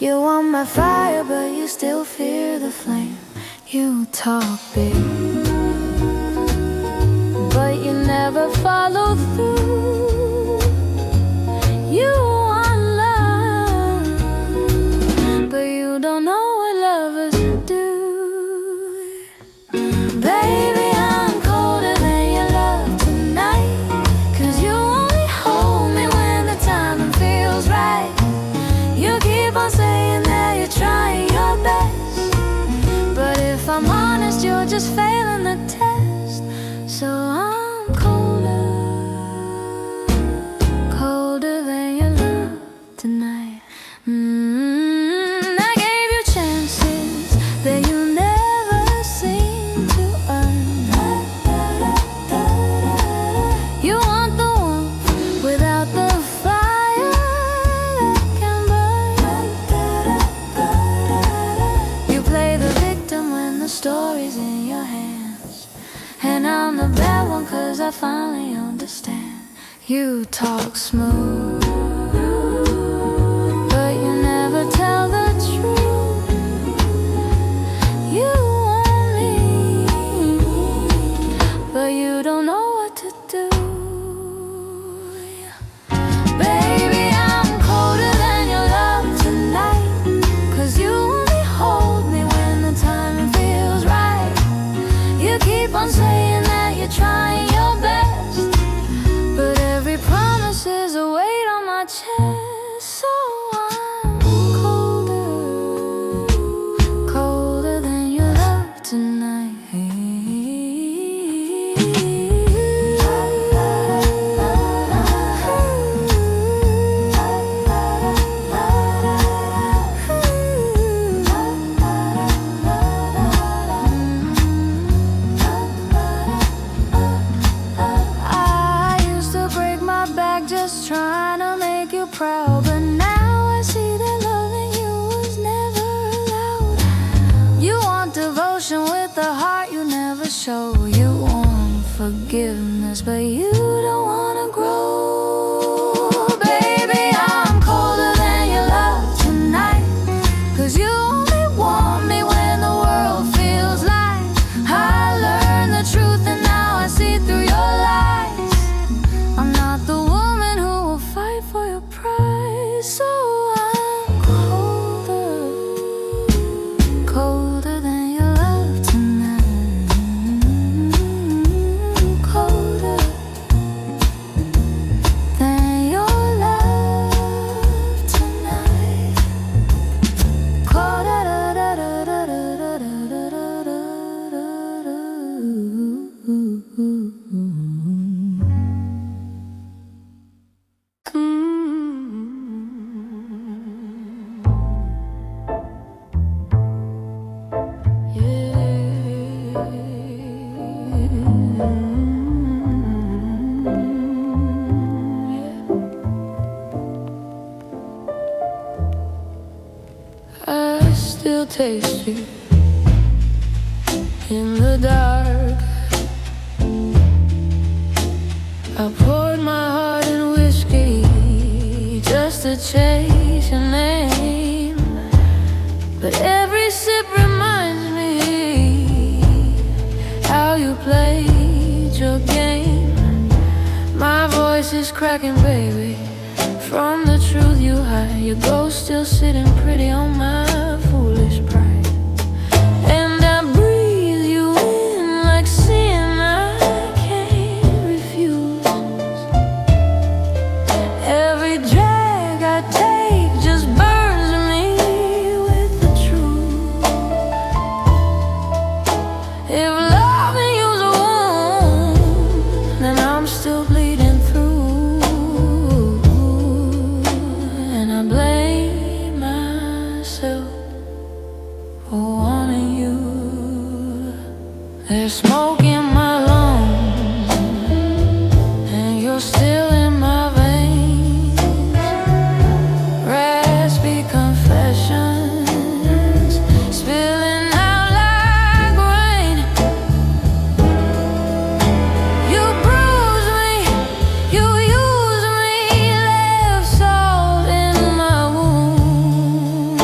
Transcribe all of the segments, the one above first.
You want my fire, but you still fear the flame. You talk big, but you never follow through. You want love, but you don't know what lovers do. Baby, I'm colder than your love tonight, 'cause you only hold me when the timing feels right. You keep on saying that you're trying your best, but if I'm honest, you're just failing the test. So I'm colder, colder than your love tonight. I gave you chances that you never seem to earn. You want the warmth without the fire that can burn. You play the victim when the story's in your hands, and I'm the bad one 'cause I finally understand. You talk smooth, but you never tell the truth. You want me, but you don't know what to do. Baby, I'm colder than your love tonight, 'cause you only hold me when the timing feels right. You keep on saying that you're trying your best, but every promise is a weight on my chest. So I'm colder, colder than your love tonight. I used to break my back just trying to make you proud, but now I see that loving you was never allowed. You want devotion with a heart you never show. You want forgiveness, but you don't wanna grow. Baby, I'm colder than your love tonight, 'cause you only want me when the world feels like I learned the truth and now I see through your lies. I'm not the woman who will fight for your pride. So I'm colder, colder than your love tonight. Colder than your love tonight. Colder. I still taste you in the dark. I poured my heart in whiskey just to chase your name, but every sip reminds me how you played your game. My voice is cracking, baby, from the truth you hide. Your ghost still sitting pretty on my foolish pride, and I breathe you in like sin I can't refuse. Every drag I take just burns me with the truth. If loving you's a wound, then I'm still bleeding through, and I blame myself for wanting you. There's smoke in my lungs, and you're still in my veins. Raspy confessions spilling out like rain. You bruise me, you use me, left salt in my wound.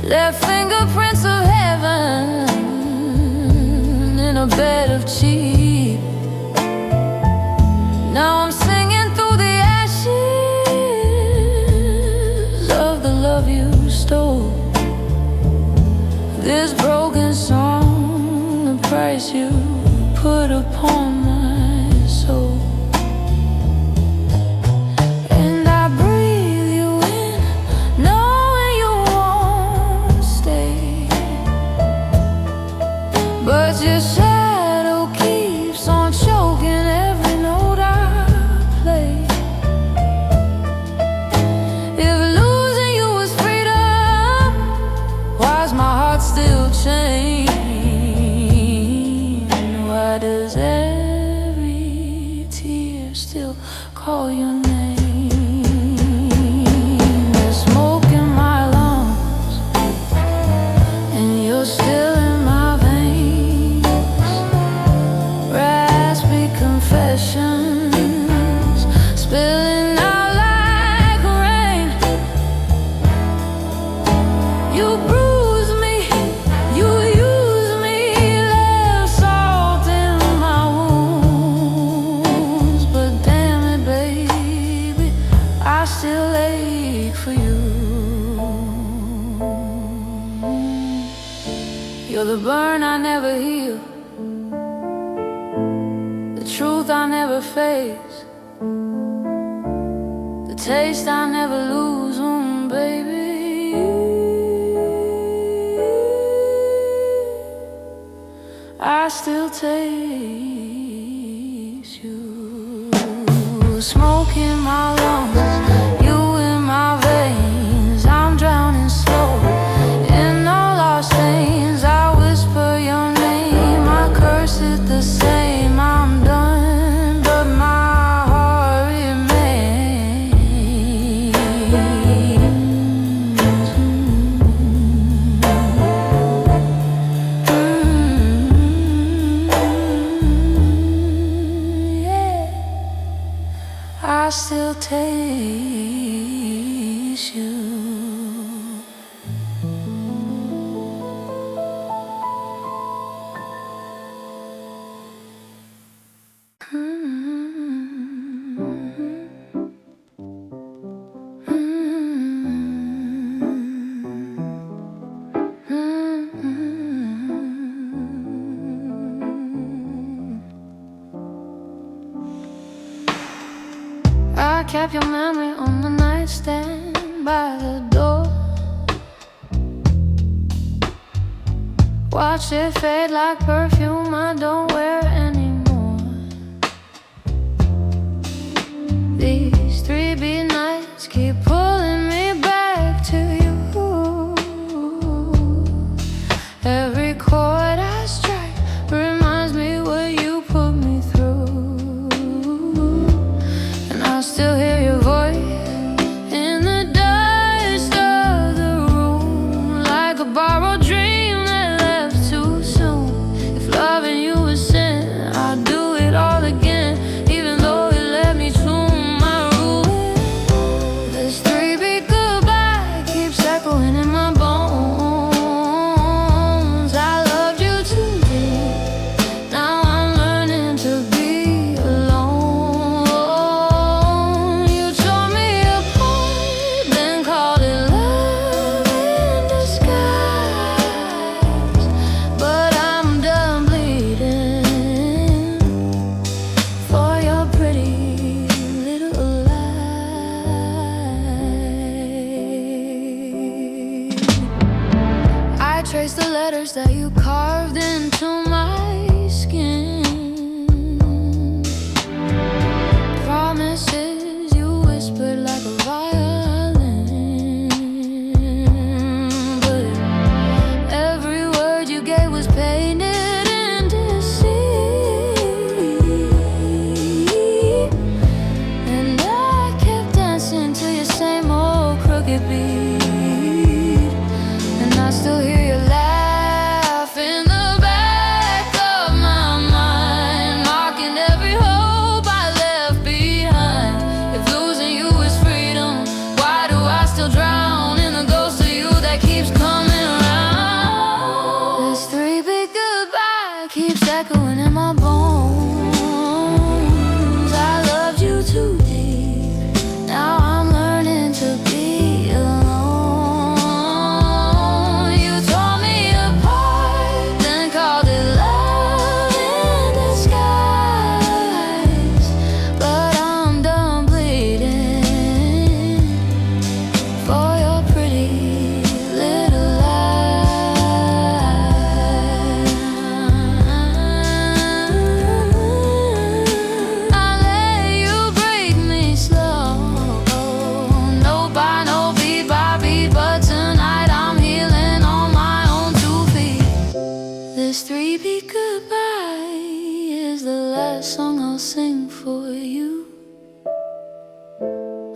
left fingerprints of heaven in a bed of cheap. Now I'm singing through the ashes of the love you stole. This broken song, the price you put upon my soul. And I breathe you in, knowing you won't stay, but your shadow keeps on choking every note I play. If losing you was freedom, why's my heart still chained? Why does every tear still call your name? There's smoke in my lungs, and you're still in my veins. Raspy confessions spilling out like rain. You bruise me, you use me, left salt in my wounds. But damn it, baby, I still ache for you. You're the burn I never heal, the truth I never face, the taste I never lose, baby. I still taste you. Smoke in my lungs, you in my veins. I'm drowning slow in all our stains. I whisper your name, I curse it the same. I'm done, but my heart remains. Yeah, I still taste you. I kept your memory on the nightstand by the door. Watch it fade like perfume I don't wear anymore. These 3-beat nights keep pulling me back to you. Every chord I strike reminds me what you put me through. And I still hear your voice in the dust of the room, like a borrowed dream that left too soon. If loving you was sin, I'd do it all again, even though it led me to my ruin. This 3-beat goodbye keeps echoing in my bones. I loved you too deep, now I'm learning to be alone. You tore me apart, then called it love in disguise. But I'm done bleeding for your pretty little lie. I trace the letters that you carved into my skin, promises you whispered like a violin. But every word you gave was painted in deceit. And I kept dancing to your same old crooked beat. And I still hear you laugh in the back last song I'll sing for you.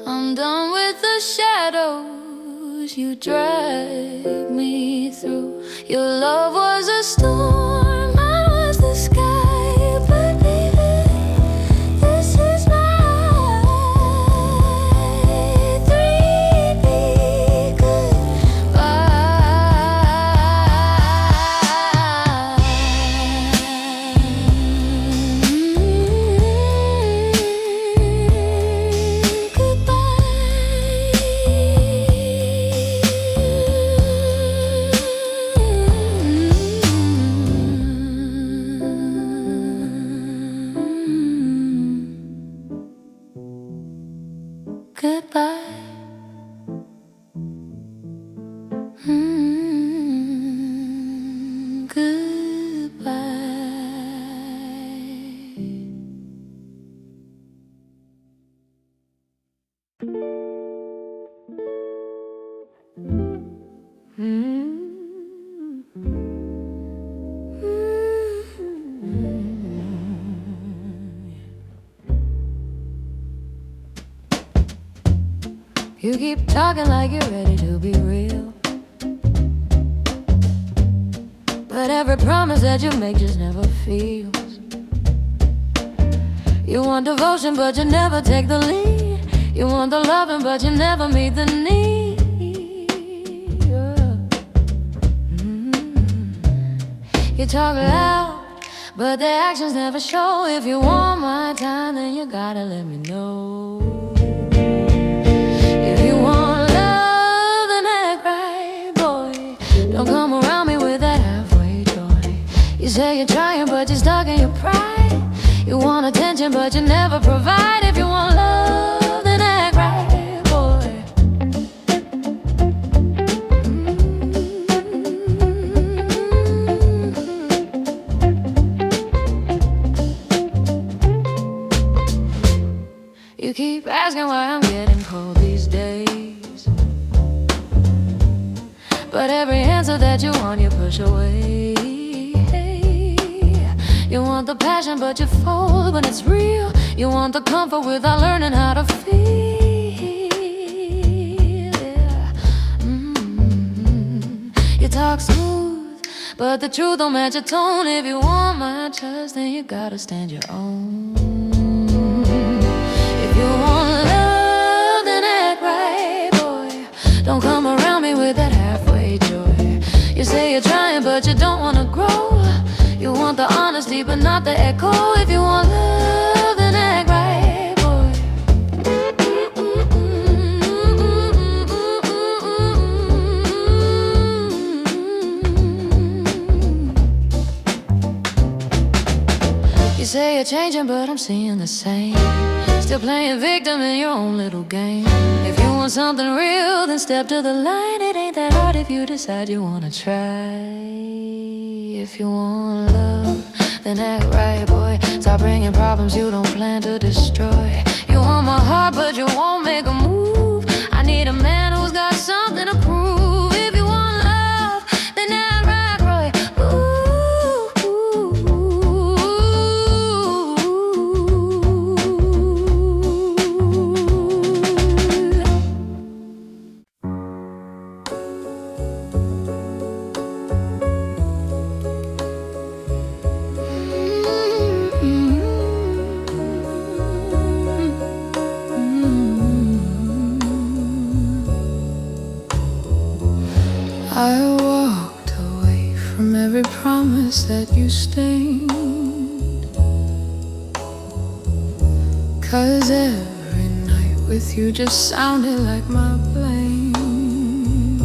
I'm done with the shadows you drag me through. Your love was a storm, mine was the sky. But baby, this is my 3D goodbye. Goodbye. You keep talking like you're ready to be real, but every promise that you make just never feels. You want devotion, but you never take the lead. You want the loving, but you never meet the need. Yeah. You talk loud, but the actions never show. If you want my time, then you gotta let me know. Don't come around me with that halfway joy. You say you're trying, but you're stuck in your pride. You want attention, but you never provide. If you want love, then act right, boy. You keep asking why I'm getting cold these days, but every answer that you want, you push away. You want the passion, but you fold when it's real. You want the comfort without learning how to feel. Yeah. You talk smooth, but the truth don't match your tone. If you want my trust, then you gotta stand your own. If you want love, then act right, boy. Don't come around me with that halfway joy. You say you're trying, but you don't wanna grow. You want the honesty, but not the echo. If you want love, then act right, boy. You say you're changing, but I'm seeing the same. Still playing victim in your own little game. If you want something real, then step to the line. It ain't that hard if you decide you wanna try. If you want love, then act right, boy. Stop bringing problems you don't plan to destroy. You want my heart, but you won't make a move. I need a man who's got something to prove. If you want love, then act right, boy. I walked away from every promise that you stained, 'cause every night with you just sounded like my blame.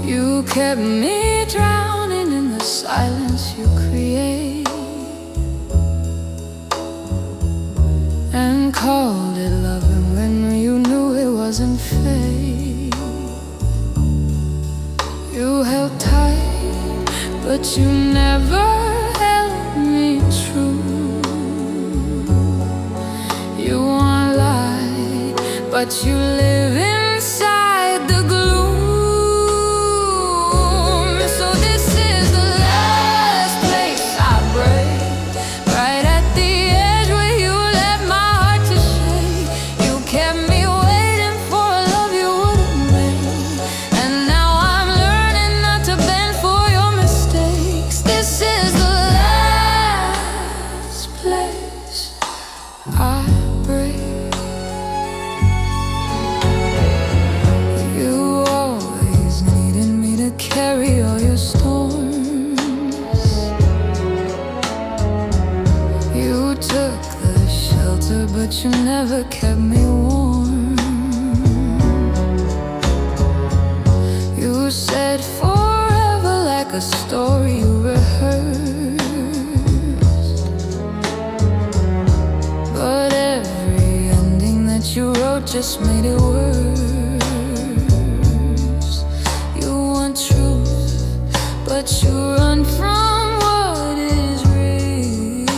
You kept me drowning in the silence you create, and called it loving when you knew it wasn't fake. You held tight, but you never held me true. You want light, but you live inside the gloom. So this is the last place I break. just made it worse. You want truth, but you run from what is real.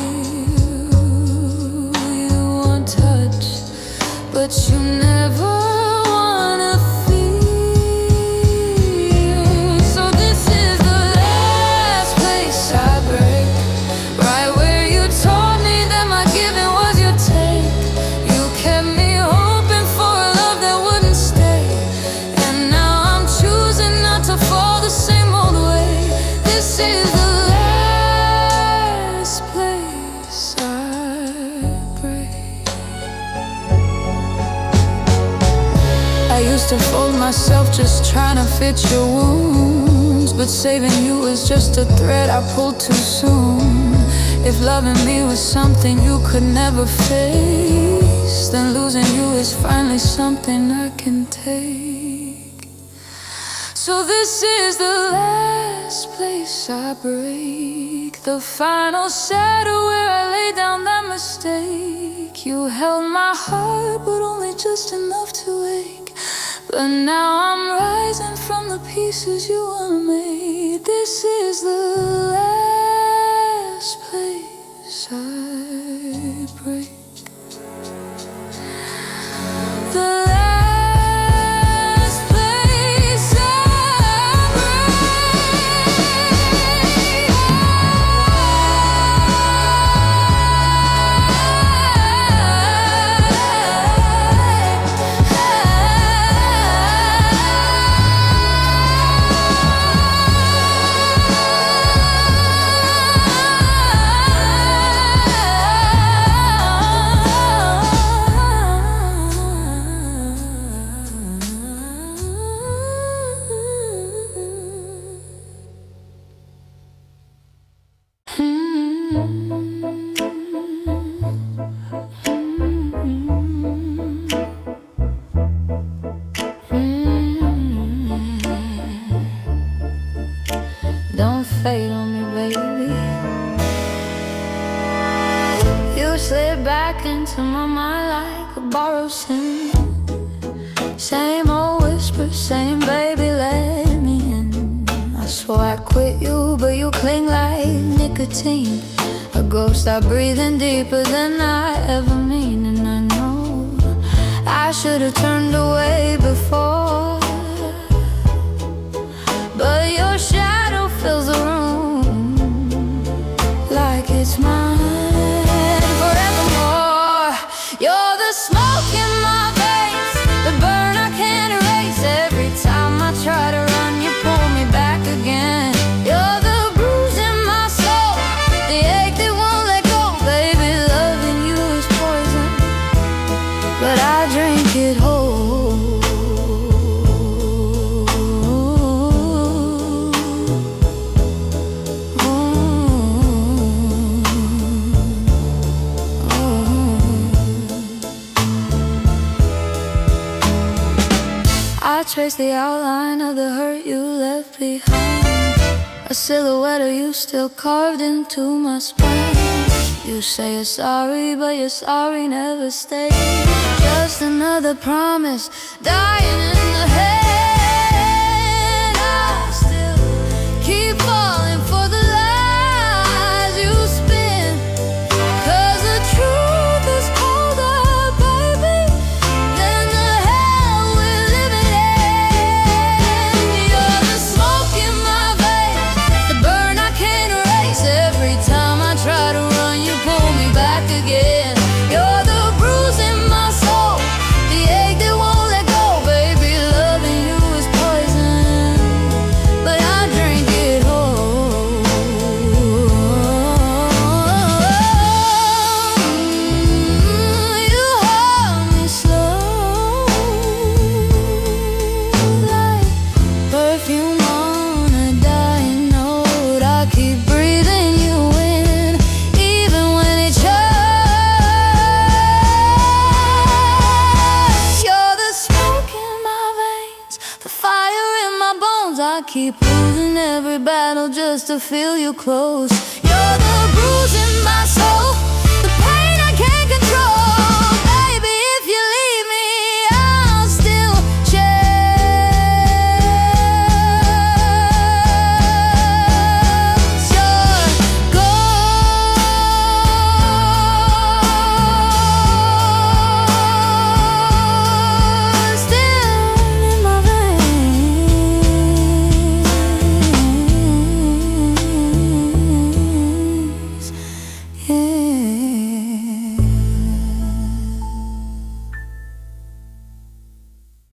You want touch, but you never wanna feel. So this is the last place I break, right where you told me that my giving was your take. You kept me hoping for a love that wouldn't stay, and now I'm choosing not to fall the same old way. This is the last place I break. I used to fold myself just trying to fit your wounds, but saving you is just a thread I pulled too soon. If loving me was something you could never face, then losing you is finally something I can take. So this is the last place I break, the final shadow where I lay down that mistake. You held my heart, but only just enough to ache. But now I'm rising from the pieces you unmade. This is the last place I break. The last place I Don't fade on me, baby. You slid back into my mind like a borrowed sin. Same old whisper, same baby, let me in. I swore I'd quit you, but you cling like nicotine. A ghost I breathing deeper than I ever mean. And I know I should have turned away before, but your shadow fills the room like it's mine forevermore. You're the smoke in my veins, the burn I can't erase. Every time I try to run, you pull me back again. You're the bruise in my soul, the ache that won't let go. Baby, loving you is poison, but I drink it whole. I trace the outline of the hurt you left behind, a silhouette of you still carved into my spine. You say you're sorry, but your sorry never stays. Just another promise dying in the head. I still keep falling for the lies you spin, 'cause the truth is colder, baby, than the hell we're living in. You're the smoke in my veins, the burn I can't erase. Every time I try to run, you pull me back again. You're the bruise in my soul, the ache that won't let go. Baby, loving you is poison, but I drink it whole. You hold me slow, like perfume on a dying note. I keep breathing you in, even when it hurts. You're the smoke in my veins, the fire in my bones. I keep losing every battle just to feel you close. You're the bruise in my soul,